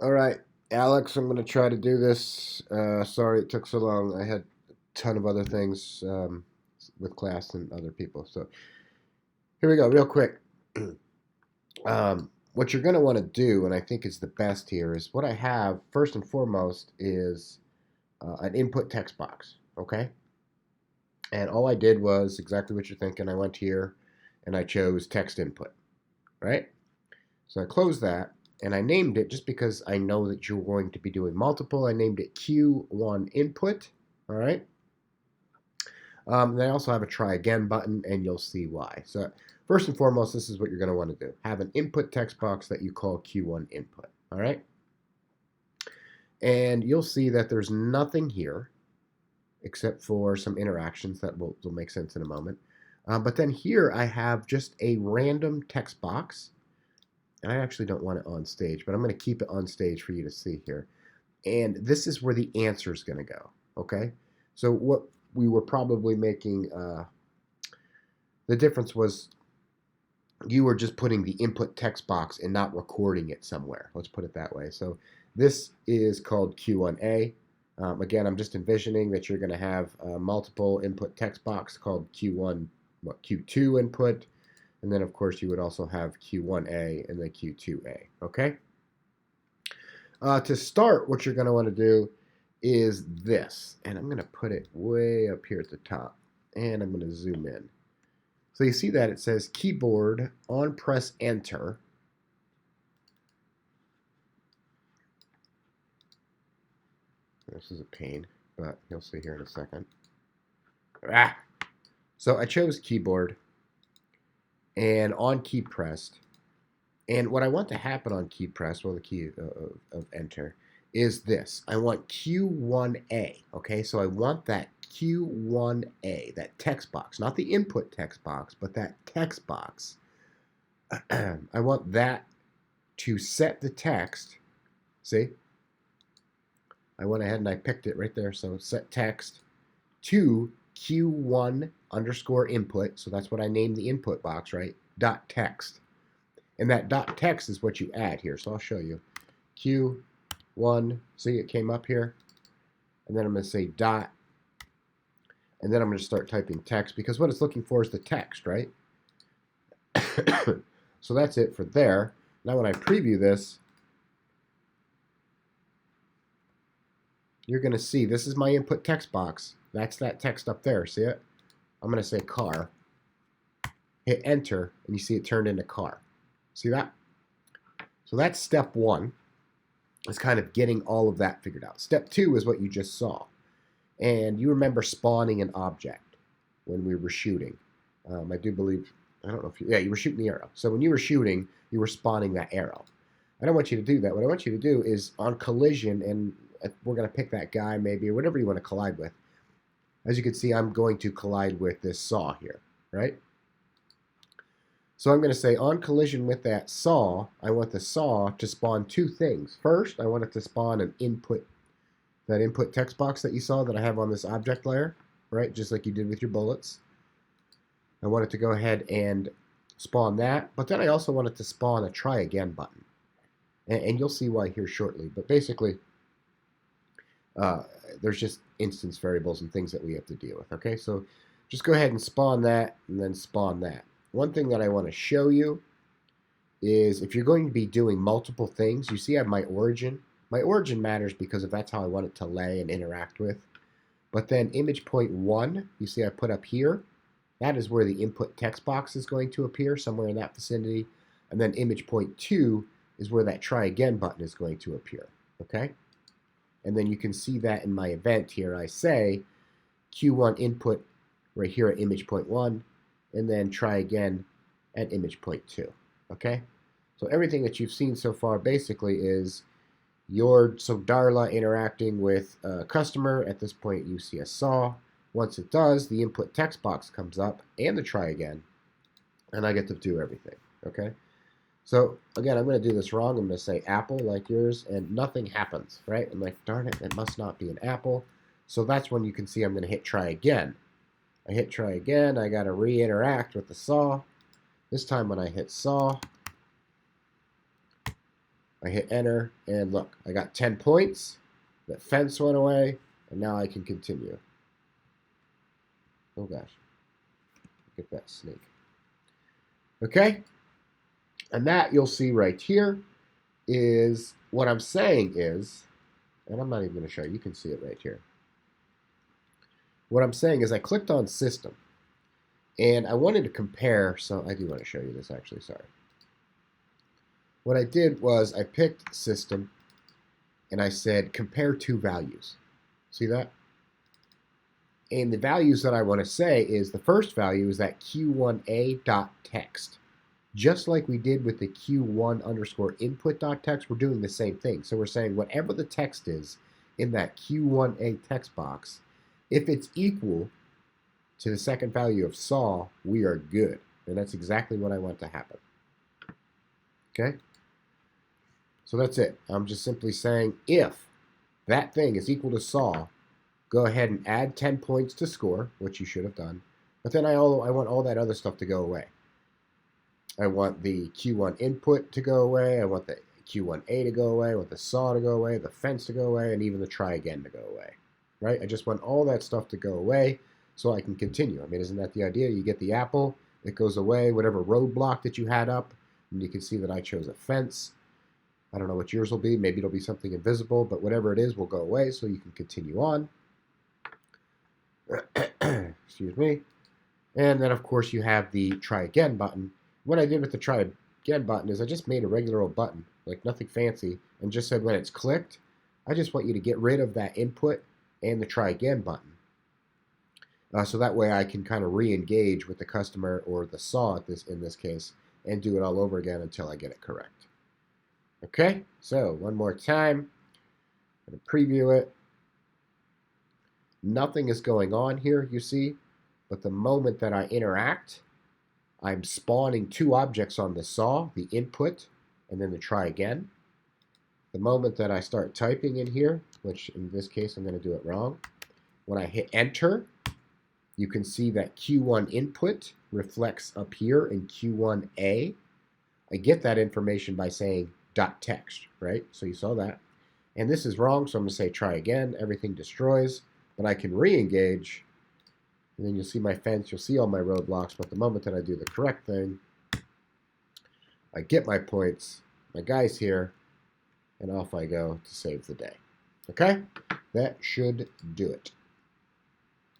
All right, Alex, I'm going to try to do this. Sorry it took so long. I had a ton of other things with class and other people. So here we go, real quick. What you're going to want to do, and I think is the best here, is what I have first and foremost is an input text box. Okay. And all I did was exactly what you're thinking. I went here and I chose text input, right? So I closed that and I named it just because I know that you're going to be doing multiple. I named it Q1 input. All right. They also have a try again button, and you'll see why. So first and foremost, this is what you're going to want to do. Have an input text box that you call Q1 input. All right. And you'll see that there's nothing here except for some interactions that will make sense in a moment. But then here I have just a random text box. And I actually don't want it on stage, but I'm going to keep it on stage for you to see here. And this is where the answer is going to go. Okay. So what we were probably making the difference was you were just putting the input text box and not recording it somewhere. Let's put it that way. So this is called Q1A. Again, I'm just envisioning that you're going to have multiple input text box called Q2 input. And then, of course, you would also have Q1A and then Q2A. Okay? To start, what you're going to want to do is this. And I'm going to put it way up here at the top. And I'm going to zoom in. So you see that it says keyboard on press enter. This is a pain, but you'll see here in a second. Ah! So I chose keyboard and on key pressed. And what I want to happen on key press, well, the key of enter, is this. I want Q1A. Okay, so I want that Q1A, that text box, not the input text box, but that text box. I want that to set the text. See? I went ahead and I picked it right there. So set text to Q1 underscore input. So that's what I named the input box, right? Dot text. And that dot text is what you add here. So I'll show you. Q1, see it came up here. And then I'm going to say dot. And then I'm going to start typing text because what it's looking for is the text, right? So that's it for there. Now when I preview this, you're going to see this is my input text box. That's that text up there. See it? I'm going to say car. Hit enter, and you see it turned into car. See that? So that's step one. Is kind of getting all of that figured out. Step two is what you just saw. And you remember spawning an object when we were shooting. I do believe, I don't know if you, yeah, you were shooting the arrow. So when you were shooting, you were spawning that arrow. I don't want you to do that. What I want you to do is on collision, and we're going to pick that guy maybe, or whatever you want to collide with. As you can see, I'm going to collide with this saw here, right? So I'm going to say on collision with that saw, I want the saw to spawn two things. First, I want it to spawn an input, that input text box that you saw that I have on this object layer, right? Just like you did with your bullets. I want it to go ahead and spawn that, but then I also want it to spawn a try again button. And you'll see why here shortly. But basically, there's just instance variables and things that we have to deal with. Okay, so just go ahead and spawn that and then spawn that. One thing that I want to show you is if you're going to be doing multiple things, you see I have my origin. My origin matters because if that's how I want it to lay and interact with. But then image point 1, you see I put up here. That is where the input text box is going to appear, somewhere in that vicinity. And then image point 2 is where that try again button is going to appear. Okay? And then you can see that in my event here. I say Q1 input right here at image point 1, and then try again at image point 2. Okay? So everything that you've seen so far basically is so Darla interacting with a customer. At this point, you see a saw. Once it does, the input text box comes up and the try again, and I get to do everything. Okay? So again, I'm going to do this wrong. I'm going to say apple like yours, and nothing happens, right? I'm like, darn it, it must not be an apple. So that's when you can see I'm going to hit try again. I hit try again. I got to re-interact with the saw. This time when I hit saw, I hit enter, and look, I got 10 points. That fence went away, and now I can continue. Oh gosh. Look at that snake. Okay? And that you'll see right here is what I'm saying is, and I'm not even going to show you, you can see it right here. What I'm saying is I clicked on system, and I wanted to compare, so I do want to show you this actually, sorry. What I did was I picked system, and I said compare two values. See that? And the values that I want to say is the first value is that q1a.text. Just like we did with the q1 underscore input.text, we're doing the same thing. So we're saying whatever the text is in that q1a text box, if it's equal to the second value of saw, we are good. And that's exactly what I want to happen. Okay? So that's it. I'm just simply saying if that thing is equal to saw, go ahead and add 10 points to score, which you should have done. But then I want all that other stuff to go away. I want the Q1 input to go away. I want the Q1A to go away. I want the saw to go away, the fence to go away, and even the try again to go away. Right? I just want all that stuff to go away so I can continue. I mean, isn't that the idea? You get the apple, it goes away, whatever roadblock that you had up, and you can see that I chose a fence. I don't know what yours will be. Maybe it'll be something invisible, but whatever it is will go away so you can continue on. Excuse me. And then, of course, you have the try again button. What I did with the try again button is I just made a regular old button, like nothing fancy, and just said when it's clicked, I just want you to get rid of that input and the try again button. So that way I can kind of re-engage with the customer or the saw in this case and do it all over again until I get it correct. Okay, so one more time. I'm going to preview it. Nothing is going on here, you see, but the moment that I interact, I'm spawning two objects on the saw, the input, and then the try again. The moment that I start typing in here, which in this case I'm going to do it wrong, when I hit enter, you can see that Q1 input reflects up here in Q1A. I get that information by saying .text, right? So you saw that. And this is wrong, so I'm going to say try again. Everything destroys, but I can re-engage. And then you'll see my fence, you'll see all my roadblocks, but the moment that I do the correct thing, I get my points, my guy's here, and off I go to save the day. Okay? That should do it.